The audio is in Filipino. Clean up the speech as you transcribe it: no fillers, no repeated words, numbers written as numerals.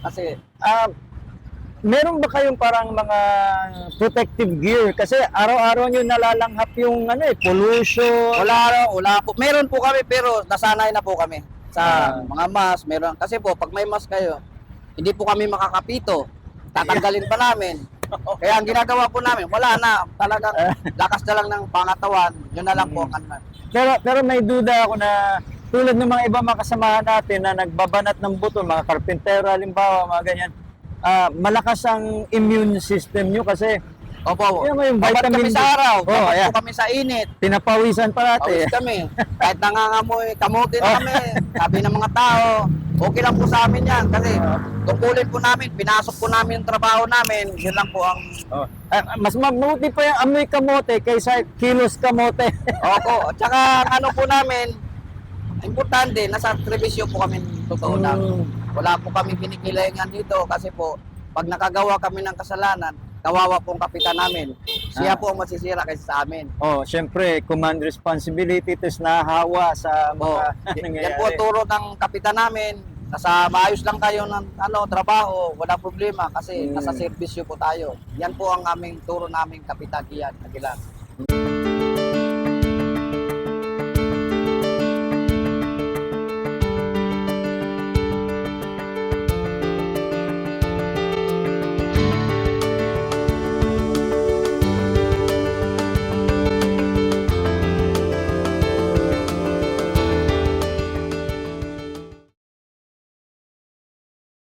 Kasi Meron ba kayong parang mga protective gear? Kasi araw-araw nyo nalalanghap yung pollution. wala po. Meron po kami pero nasanay na po kami sa mga mask. Meron kasi po pag may mask kayo, hindi po kami makakapito. Tatanggalin pa namin. Kaya ang ginagawa po namin, wala na. Talagang lakas na lang ng pangatawan. Yun na lang po ang ano. Pero may duda ako na tulad ng mga ibang mga kasamahan natin na nagbabanat ng buto, mga karpentero, halimbawa, mga ganyan, malakas ang immune system nyo kasi Opo. yun yung Babad kami vitamin D. sa araw. Oh, Babad ayan. po kami sa init. Pinapawisan pa natin. Pawis kami. Kahit nangangamoy, kamote na kami. Sabi ng mga tao, okay lang po sa amin yan. Kasi tungkulin po namin, pinasok po namin yung trabaho namin. Yun lang po ang... Oh. Mas mabuti pa yung amoy kamote kaysa kilos kamote. Opo. At saka ano po namin, importante, nasa trebisyo po kami totoo lang. Wala po kami kinikilayangan dito kasi po, pag nakagawa kami ng kasalanan, kawawa po ang kapitan namin. Siya po ang masisira kaysa sa amin. Oh, syempre, command responsibility tis nahawa sa Po, mga yan po ang turo ng kapitan namin. Nasa maayos lang kayo ng trabaho, wala problema kasi nasa serbisyo po tayo. Yan po ang aming turo naming kapitan Ian Aguilar.